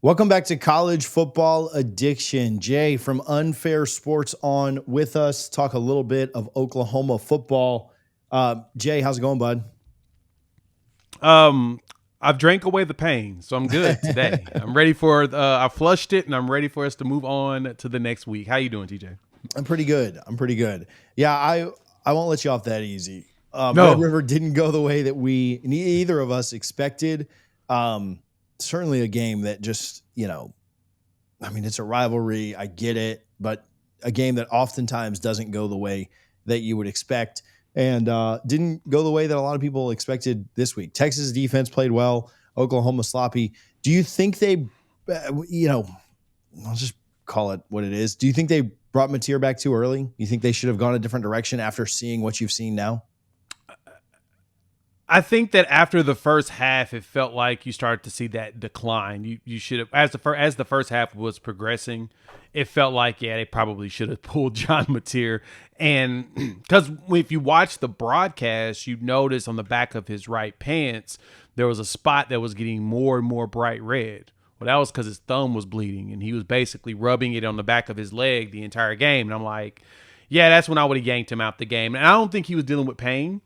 Welcome back to College Football Addiction. Jay from Unfair Sports on with us. Talk a little bit of Oklahoma football. Jay, how's it going, bud? I've drank away the pain, so I'm good today. I'm ready for. I flushed it, and I'm ready for us to move on to the next week. How you doing, TJ? I'm pretty good. Yeah, I won't let you off that easy. No. Red River didn't go the way that either of us expected. Certainly a game that just, it's a rivalry. I get it, but a game that oftentimes doesn't go the way that you would expect, and didn't go the way that a lot of people expected this week. Texas defense played well. Oklahoma sloppy. Do you think they, I'll just call it what it is. Do you think they brought Matir back too early? You think they should have gone a different direction after seeing what you've seen now? I think that after the first half, it felt like you started to see that decline. You should have, as the first half was progressing, it felt like, they probably should have pulled John Matir. And because if you watch the broadcast, you notice on the back of his right pants, there was a spot that was getting more and more bright red. Well, that was because his thumb was bleeding, and he was basically rubbing it on the back of his leg the entire game. And I'm like, that's when I would have yanked him out the game. And I don't think he was dealing with pain,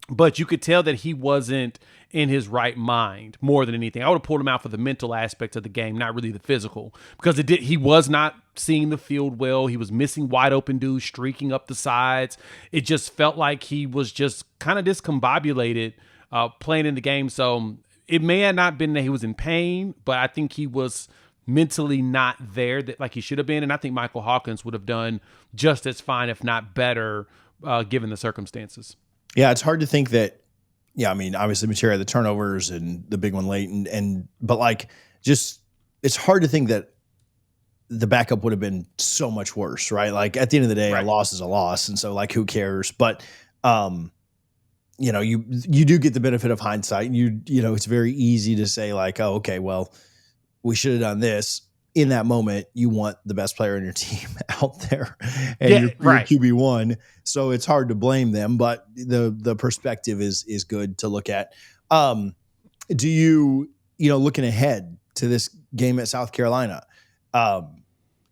but you could tell that he wasn't in his right mind more than anything. I would have pulled him out for the mental aspect of the game, not really the physical, because he was not seeing the field well. He was missing wide open dudes, streaking up the sides. It just felt like he was just kind of discombobulated playing in the game. So it may have not been that he was in pain, but I think he was mentally not there like he should have been. And I think Michael Hawkins would have done just as fine, if not better, given the circumstances. Yeah, it's hard to think that. Yeah, obviously Matir had the turnovers and the big one late, but it's hard to think that the backup would have been so much worse, right? Like at the end of the day, Right. A loss is a loss, and so who cares? But you do get the benefit of hindsight. It's very easy to say like, oh, okay, well, we should have done this. In that moment, you want the best player in your team out there, and you're QB1, so it's hard to blame them. But the perspective is good to look at. Do you looking ahead to this game at South Carolina,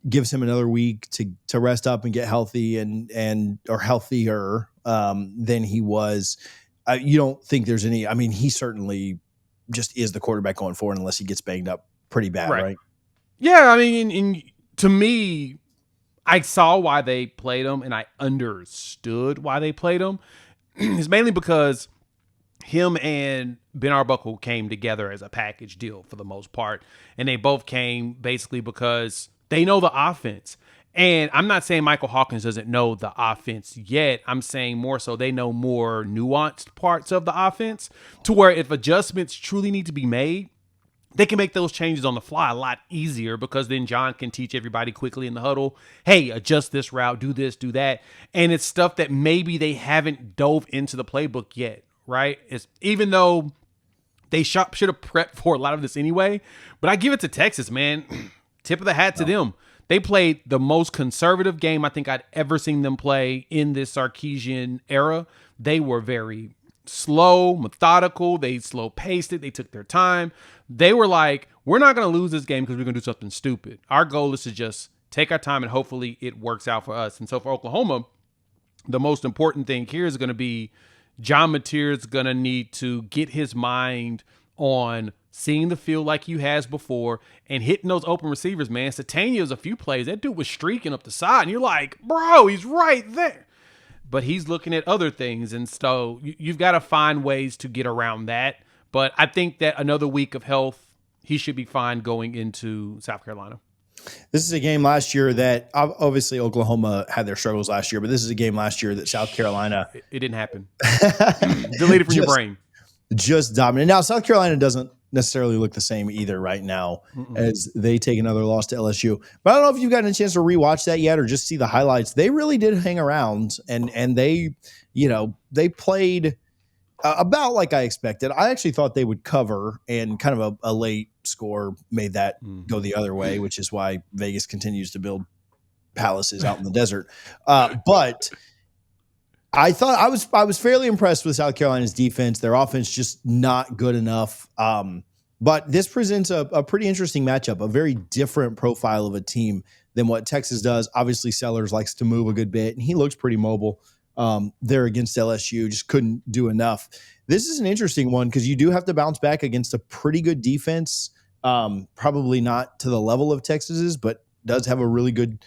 gives him another week to rest up and get healthy or healthier than he was? You don't think there's any? He certainly just is the quarterback going forward unless he gets banged up pretty bad, right? Yeah, to me, I saw why they played him, and I understood why they played him. It's mainly because him and Ben Arbuckle came together as a package deal for the most part, and they both came basically because they know the offense. And I'm not saying Michael Hawkins doesn't know the offense yet. I'm saying more so they know more nuanced parts of the offense to where if adjustments truly need to be made, they can make those changes on the fly a lot easier because then John can teach everybody quickly in the huddle, hey, adjust this route, do this, do that. And it's stuff that maybe they haven't dove into the playbook yet, right? It's even though they should have prepped for a lot of this anyway. But I give it to Texas, man. Tip of the hat to them. They played the most conservative game I think I'd ever seen them play in this Sarkisian era. They were very slow, methodical. They slow paced it. They took their time. They were like, we're not going to lose this game because we're going to do something stupid. Our goal is to just take our time and hopefully it works out for us. And so for Oklahoma, the most important thing here is going to be John Matir is going to need to get his mind on seeing the field like he has before and hitting those open receivers, man. Satania's a few plays. That dude was streaking up the side and you're like, bro, he's right there. But he's looking at other things. And so you've got to find ways to get around that. But I think that another week of health, he should be fine going into South Carolina. This is a game last year that obviously Oklahoma had their struggles last year, but this is a game last year that South Carolina. It didn't happen. Delete it from your brain. Just dominant. Now, South Carolina doesn't necessarily look the same either right now as they take another loss to LSU. But I don't know if you've gotten a chance to rewatch that yet or just see the highlights. They really did hang around and they played about like I expected. I actually thought they would cover, and kind of a late score made that go the other way, which is why Vegas continues to build palaces out in the desert. But I thought I was fairly impressed with South Carolina's defense. Their offense just not good enough. But this presents a pretty interesting matchup, a very different profile of a team than what Texas does. Obviously, Sellers likes to move a good bit, and he looks pretty mobile there against LSU. Just couldn't do enough. This is an interesting one because you do have to bounce back against a pretty good defense. Probably not to the level of Texas's, but does have a really good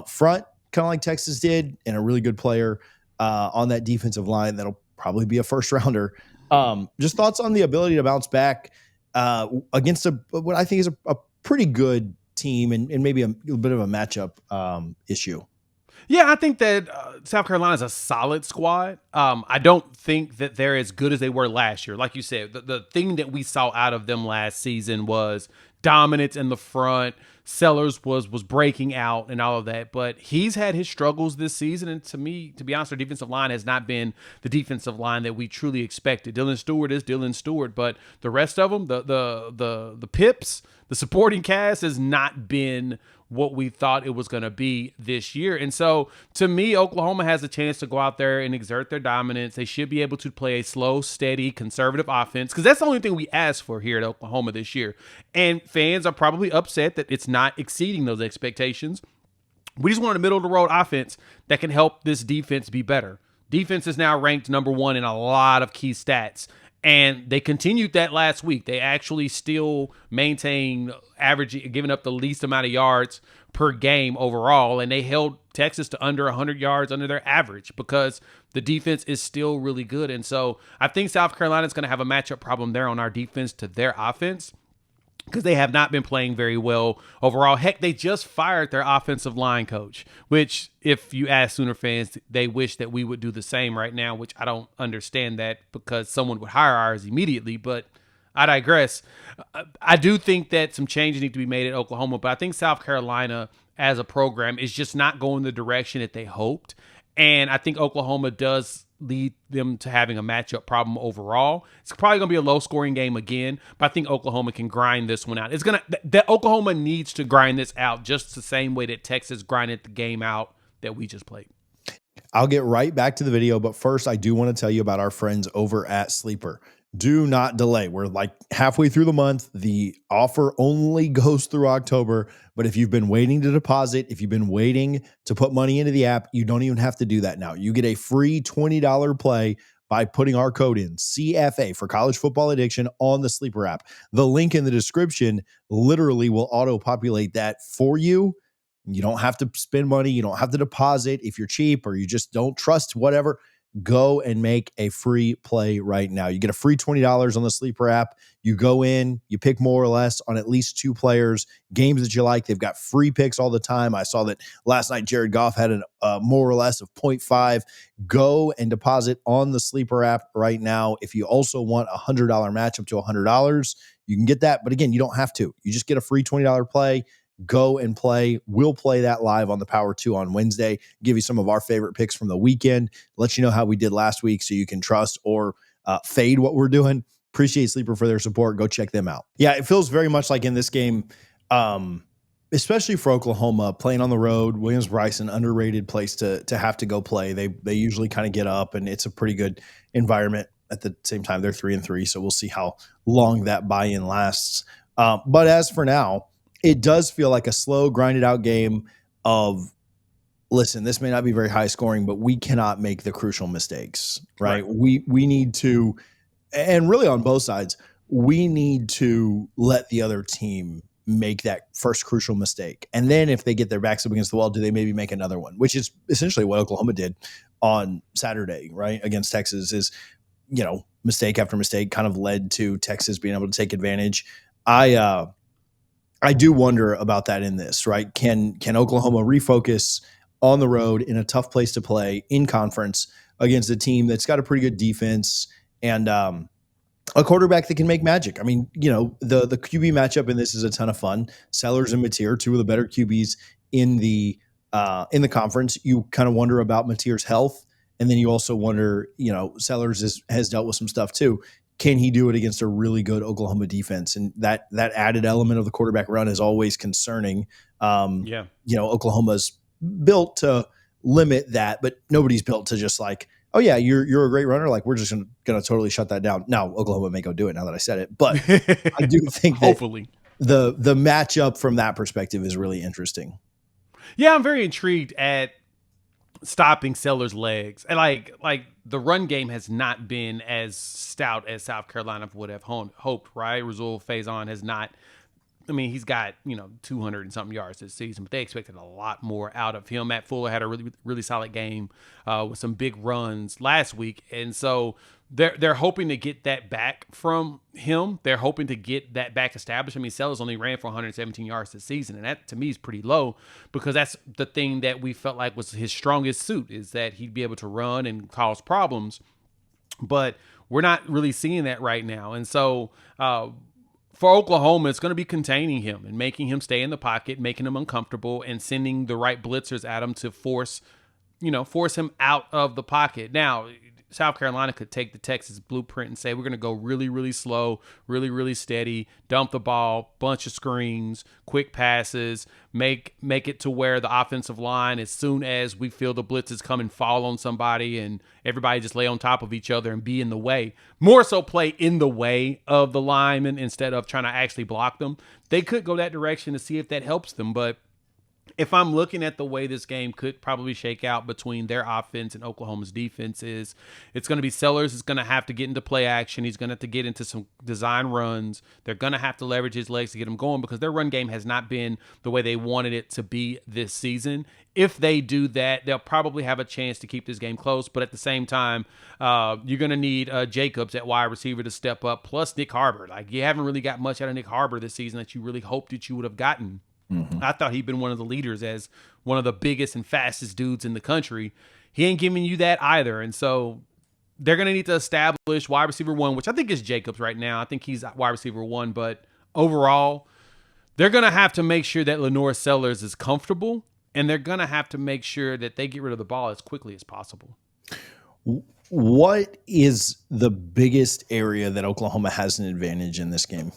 front, kind of like Texas did, and a really good player on that defensive line that'll probably be a first rounder. Just thoughts on the ability to bounce back against what I think is a pretty good team and maybe a bit of a matchup issue. Yeah, I think that South Carolina is a solid squad. I don't think that they're as good as they were last year. Like you said, the thing that we saw out of them last season was dominance in the front. Sellers was breaking out and all of that, but he's had his struggles this season. And to me, to be honest, our defensive line has not been the defensive line that we truly expected. Dylan Stewart is Dylan Stewart, but the rest of them, the Pips, the supporting cast has not been what we thought it was going to be this year. And so to me, Oklahoma has a chance to go out there and exert their dominance. They should be able to play a slow, steady, conservative offense because that's the only thing we asked for here at Oklahoma this year. And fans are probably upset that it's not exceeding those expectations. We just want a middle of the road offense that can help this defense be better. Defense is now ranked number one in a lot of key stats. And they continued that last week. They actually still maintain average, giving up the least amount of yards per game overall. And they held Texas to under 100 yards under their average because the defense is still really good. And so I think South Carolina is going to have a matchup problem there on our defense to their offense, because they have not been playing very well overall. Heck, they just fired their offensive line coach, which if you ask Sooner fans, they wish that we would do the same right now, which I don't understand that because someone would hire ours immediately, but I digress. I do think that some changes need to be made at Oklahoma, but I think South Carolina as a program is just not going the direction that they hoped. And I think Oklahoma does lead them to having a matchup problem overall. It's probably going to be a low-scoring game again, but I think Oklahoma can grind this one out. It's going to that Oklahoma needs to grind this out just the same way that Texas grinded the game out that we just played. I'll get right back to the video, but first I do want to tell you about our friends over at Sleeper. Do not delay. We're like halfway through the month. The offer only goes through October. But if you've been waiting to deposit, if you've been waiting to put money into the app, you don't even have to do that now. You get a free $20 play by putting our code in, CFA, for college football addiction, on the Sleeper app. The link in the description literally will auto-populate that for you. You don't have to spend money. You don't have to deposit if you're cheap or you just don't trust whatever. Go and make a free play right now. You get a free $20 on the Sleeper app. You go in, you pick more or less on at least two players, games that you like. They've got free picks all the time. I saw that last night Jared Goff had a more or less of 0.5. Go and deposit on the Sleeper app right now. If you also want a $100 match up to $100, you can get that. But again, you don't have to. You just get a free $20 play. Go and play. We'll play that live on the Power 2 on Wednesday. Give you some of our favorite picks from the weekend. Let you know how we did last week so you can trust or fade what we're doing. Appreciate Sleeper for their support. Go check them out. Yeah, it feels very much like in this game, especially for Oklahoma, playing on the road, Williams-Bryson, underrated place to have to go play. They usually kind of get up, and it's a pretty good environment. At the same time, they're 3-3, so we'll see how long that buy-in lasts. But as for now, it does feel like a slow, grinded out game of, listen, this may not be very high scoring, but we cannot make the crucial mistakes, right? We need to, and really on both sides, we need to let the other team make that first crucial mistake. And then if they get their backs up against the wall, do they maybe make another one? Which is essentially what Oklahoma did on Saturday, right? Against Texas is, mistake after mistake kind of led to Texas being able to take advantage. I do wonder about that in this, right? Can Oklahoma refocus on the road in a tough place to play in conference against a team that's got a pretty good defense and a quarterback that can make magic? I mean, the QB matchup in this is a ton of fun. Sellers and Matir, two of the better QBs in the conference. You kind of wonder about Matir's health, and then you also wonder, Sellers has dealt with some stuff too. Can he do it against a really good Oklahoma defense? And that added element of the quarterback run is always concerning. Oklahoma's built to limit that, but nobody's built to just like, oh yeah, you're a great runner. Like we're just gonna totally shut that down. Now Oklahoma may go do it now that I said it, but I do think that Hopefully. the matchup from that perspective is really interesting. Yeah, I'm very intrigued at stopping Sellers' legs. And like the run game has not been as stout as South Carolina would have hoped, right? Rasul Faison has not. I mean, he's got 200 and something yards this season, but they expected a lot more out of him. Matt Fuller had a really really solid game with some big runs last week, and so they're hoping to get that back from him. They're hoping to get that back established. I mean, Sellers only ran for 117 yards this season, and that to me is pretty low because that's the thing that we felt like was his strongest suit, is that he'd be able to run and cause problems. But we're not really seeing that right now, and so. For Oklahoma, it's going to be containing him and making him stay in the pocket, making him uncomfortable, and sending the right blitzers at him to force him out of the pocket. Now, South Carolina could take the Texas blueprint and say, we're going to go really, really slow, really, really steady, dump the ball, bunch of screens, quick passes, make it to where the offensive line, as soon as we feel the blitzes come and fall on somebody and everybody just lay on top of each other and be in the way, more so play in the way of the linemen instead of trying to actually block them. They could go that direction to see if that helps them, but if I'm looking at the way this game could probably shake out between their offense and Oklahoma's defense, is it's going to be Sellers is going to have to get into play action. He's going to have to get into some design runs. They're going to have to leverage his legs to get him going because their run game has not been the way they wanted it to be this season. If they do that, they'll probably have a chance to keep this game close. But at the same time, you're going to need Jacobs at wide receiver to step up, plus Nick Harbor. Like, you haven't really got much out of Nick Harbor this season that you really hoped that you would have gotten. Mm-hmm. I thought he'd been one of the leaders as one of the biggest and fastest dudes in the country. He ain't giving you that either. And so they're going to need to establish wide receiver one, which I think is Jacobs right now. I think he's wide receiver one. But overall, they're going to have to make sure that Lenore Sellers is comfortable, and they're going to have to make sure that they get rid of the ball as quickly as possible. What is the biggest area that Oklahoma has an advantage in this game?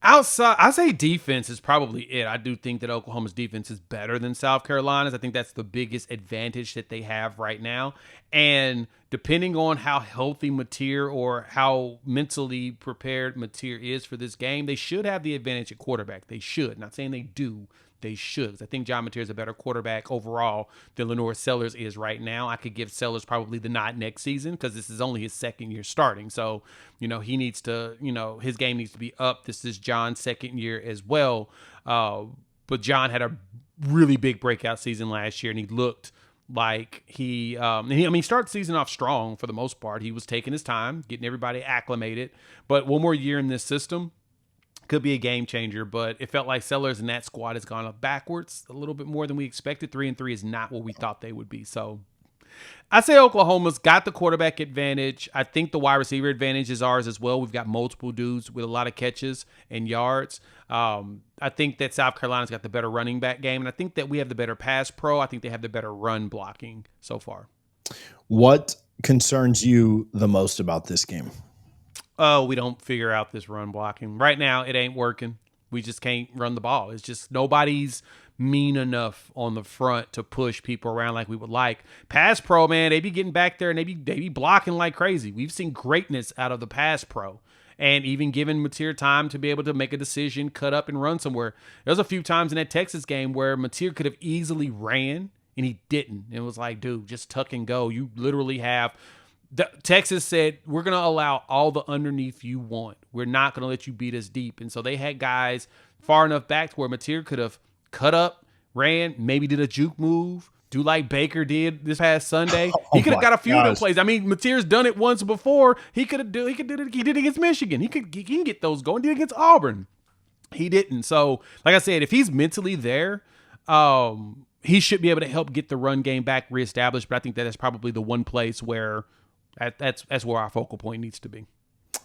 Outside, I say defense is probably it. I do think that Oklahoma's defense is better than South Carolina's. I think that's the biggest advantage that they have right now. And depending on how healthy Matir or how mentally prepared Matir is for this game, they should have the advantage at quarterback. They should. Not saying they do. They should. I think John Matir is a better quarterback overall than Lenore Sellers is right now. I could give Sellers probably the nod next season because this is only his second year starting. So, he needs to, his game needs to be up. This is John's second year as well. But John had a really big breakout season last year, and he looked like he started the season off strong for the most part. He was taking his time, getting everybody acclimated. But one more year in this system could be a game changer, but it felt like Sellers and that squad has gone up backwards a little bit more than we expected. 3-3 is not what we thought they would be. So I'd say Oklahoma's got the quarterback advantage. I think the wide receiver advantage is ours as well. We've got multiple dudes with a lot of catches and yards. I think that South Carolina's got the better running back game, and I think that we have the better pass pro. I think they have the better run blocking so far. What concerns you the most about this game? Oh, we don't figure out this run blocking. Right now, it ain't working. We just can't run the ball. It's just nobody's mean enough on the front to push people around like we would like. Pass pro, man, they be getting back there and they be blocking like crazy. We've seen greatness out of the pass pro. And even giving Matir time to be able to make a decision, cut up, and run somewhere. There's a few times in that Texas game where Matir could have easily ran, and he didn't. It was like, dude, just tuck and go. You literally have... Texas said, we're going to allow all the underneath you want. We're not going to let you beat us deep. And so they had guys far enough back to where Matir could have cut up, ran, maybe did a juke move, do like Baker did this past Sunday. He could have got a few of them plays. I mean, Matir's done it once before. He did it against Michigan. He can get those going. He did it against Auburn. He didn't. So, like I said, if he's mentally there, he should be able to help get the run game back reestablished. But I think that is probably the one place where that's where our focal point needs to be.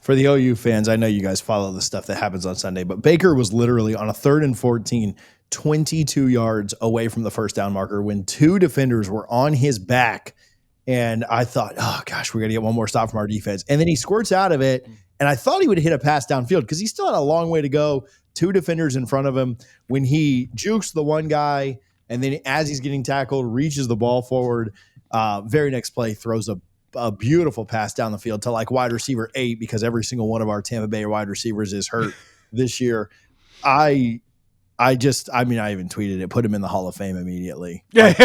For the OU fans, I know you guys follow the stuff that happens on Sunday, but Baker was literally on a 3rd and 14, 22 yards away from the first down marker when 2 defenders were on his back. And I thought, oh gosh, we're going to get one more stop from our defense. And then he squirts out of it. And I thought he would hit a pass downfield because he still had a long way to go. 2 defenders in front of him when he jukes the one guy. And then as he's getting tackled, reaches the ball forward. Very next play throws a beautiful pass down the field to like wide receiver 8 because every single one of our Tampa Bay wide receivers is hurt this year. I even tweeted it, put him in the Hall of Fame immediately. Like,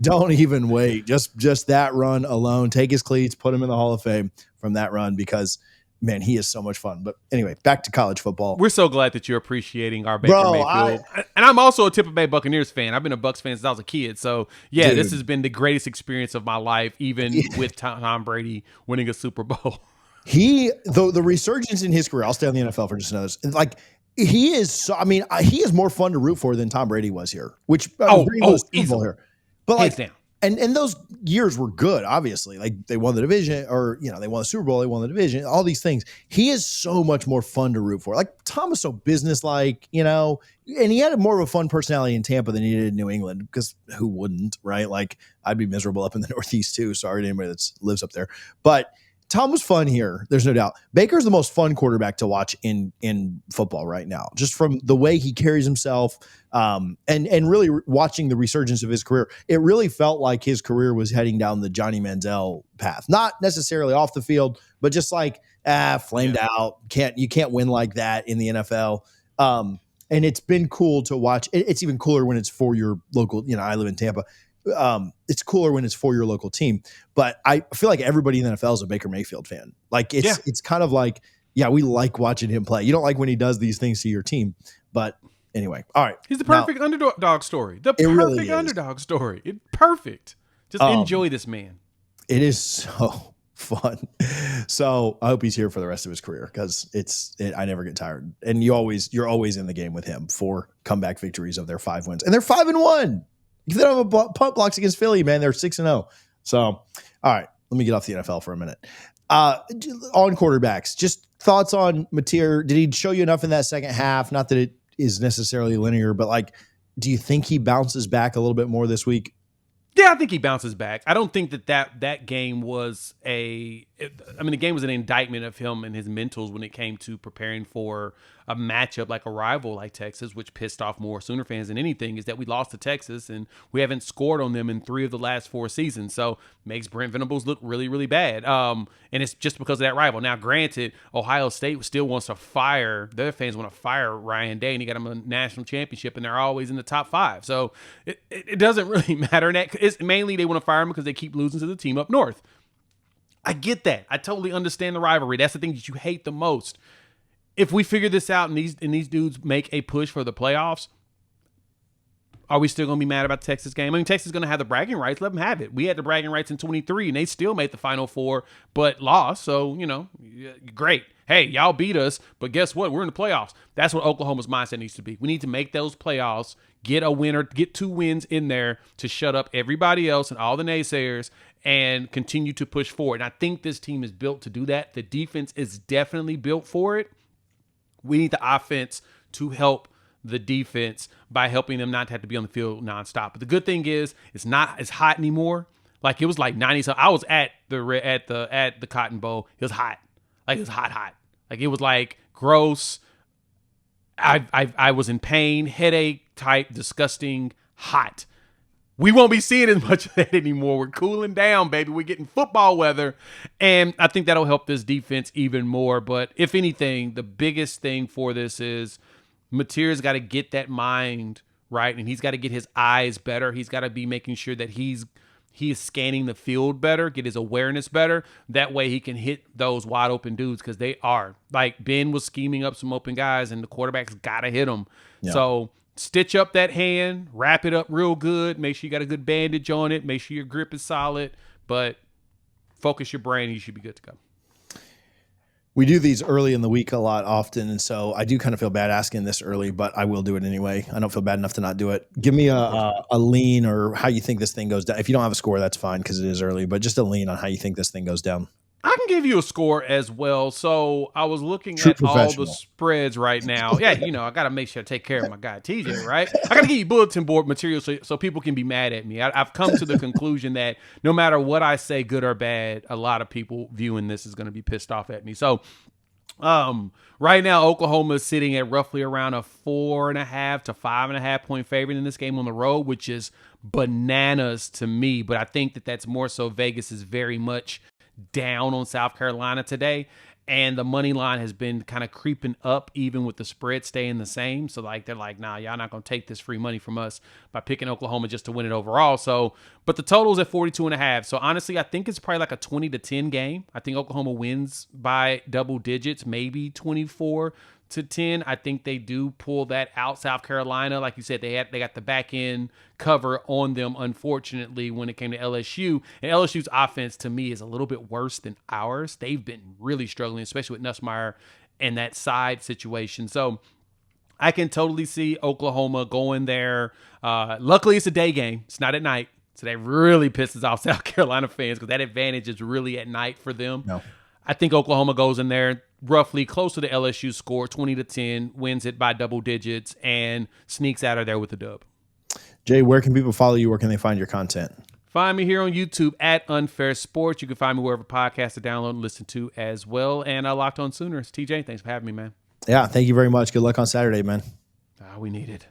don't even wait. Just that run alone, take his cleats, put him in the Hall of Fame from that run because man, he is so much fun. But anyway, back to college football. We're so glad that you're appreciating our Baker Mayfield. And I'm also a Tampa Bay Buccaneers fan. I've been a Bucs fan since I was a kid. So, yeah, dude, this has been the greatest experience of my life, even with Tom Brady winning a Super Bowl. The resurgence in his career, I'll stay on the NFL for just another, like, he is more fun to root for than Tom Brady was here, which easily here. But hands down. And those years were good, obviously. Like they won the division, or they won the Super Bowl, they won the division, all these things. He is so much more fun to root for. Like Tom was so businesslike, and he had more of a fun personality in Tampa than he did in New England, because who wouldn't, right? Like I'd be miserable up in the Northeast too. Sorry to anybody that lives up there. But Tom was fun here. There's no doubt. Baker's the most fun quarterback to watch in football right now, just from the way he carries himself, and really watching the resurgence of his career. It really felt like his career was heading down the Johnny Manziel path, not necessarily off the field, but just like flamed out. You can't win like that in the NFL. And it's been cool to watch. It's even cooler when it's for your local. I live in Tampa. It's cooler when it's for your local team, but I feel like everybody in the NFL is a Baker Mayfield fan. Like it's kind of like, we like watching him play. You don't like when he does these things to your team, but anyway, all right. He's the perfect underdog story. The perfect really underdog story. Perfect. Just enjoy this man. It is so fun. So I hope he's here for the rest of his career, because I never get tired. And you're always in the game with him for comeback victories of their 5 wins, and they're 5-1. If they don't have punt blocks against Philly, man, they're 6-0. So, all right, let me get off the NFL for a minute. On quarterbacks, just thoughts on Matir. Did he show you enough in that second half? Not that it is necessarily linear, but like, do you think he bounces back a little bit more this week? Yeah, I think he bounces back. I don't think that game was the game was an indictment of him and his mentals when it came to preparing for a matchup like a rival like Texas, which pissed off more Sooner fans than anything, is that we lost to Texas and we haven't scored on them in 3 of the last 4 seasons. So makes Brent Venables look really, really bad. And it's just because of that rival. Now, granted, Ohio State still wants to fire, their fans want to fire Ryan Day, and he got him a national championship, and they're always in the top 5. So it doesn't really matter. And it's mainly they want to fire him because they keep losing to the team up north. I get that. I totally understand the rivalry. That's the thing that you hate the most. If we figure this out and these dudes make a push for the playoffs, are we still going to be mad about the Texas game? I mean, Texas is going to have the bragging rights. Let them have it. We had the bragging rights in 23, and they still made the Final Four, but lost. So, great. Hey, y'all beat us, but guess what? We're in the playoffs. That's what Oklahoma's mindset needs to be. We need to make those playoffs, get a winner, get 2 wins in there to shut up everybody else and all the naysayers and continue to push forward. And I think this team is built to do that. The defense is definitely built for it. We need the offense to help the defense by helping them not to have to be on the field nonstop. But the good thing is it's not as hot anymore. Like it was like 90. So I was at the Cotton Bowl. It was hot. Like it was hot. Like it was like gross. I was in pain, headache type, disgusting, hot. We won't be seeing as much of that anymore. We're cooling down, baby. We're getting football weather. And I think that'll help this defense even more. But if anything, the biggest thing for this is Matir's got to get that mind right, and he's got to get his eyes better. He's got to be making sure that he is scanning the field better, get his awareness better. That way he can hit those wide open dudes, because they are. Like Ben was scheming up some open guys, and the quarterback's got to hit them. Yeah. So stitch up that hand, wrap it up real good, make sure you got a good bandage on it, make sure your grip is solid, but focus your brain, you should be good to go. We do these early in the week a lot often, and so I do kind of feel bad asking this early, but I will do it anyway. I don't feel bad enough to not do it. Give me a lean, or how you think this thing goes down. If you don't have a score, that's fine because it is early, but just a lean on how you think this thing goes down. I can give you a score as well. So I was looking at all the spreads right now. Yeah, I got to make sure I take care of my guy TJ, right? I got to give you bulletin board material so people can be mad at me. I've come to the conclusion that no matter what I say, good or bad, a lot of people viewing this is going to be pissed off at me. So Right now, Oklahoma is sitting at roughly around a 4.5 to 5.5 point favorite in this game on the road, which is bananas to me. But I think that that's more so Vegas is very much down on South Carolina today. And the money line has been kind of creeping up, even with the spread staying the same. So like they're like, nah, y'all not gonna take this free money from us by picking Oklahoma just to win it overall. So, but the total's at 42.5. So honestly, I think it's probably like a 20-10 game. I think Oklahoma wins by double digits, maybe 24-10. I think they do pull that out. South Carolina, like you said, they got the back end cover on them, unfortunately, when it came to LSU. And LSU's offense, to me, is a little bit worse than ours. They've been really struggling, especially with Nussmeier and that side situation. So I can totally see Oklahoma going there. Luckily, it's a day game. It's not at night. So that really pisses off South Carolina fans because that advantage is really at night for them. No. I think Oklahoma goes in there roughly close to the LSU score, 20-10, wins it by double digits, and sneaks out of there with the dub. Jay, where can people follow you? Where can they find your content? Find me here on YouTube at Unfair Sports. You can find me wherever podcasts are download and listen to as well. And Locked On Sooners. TJ, thanks for having me, man. Yeah, thank you very much. Good luck on Saturday, man. We need it.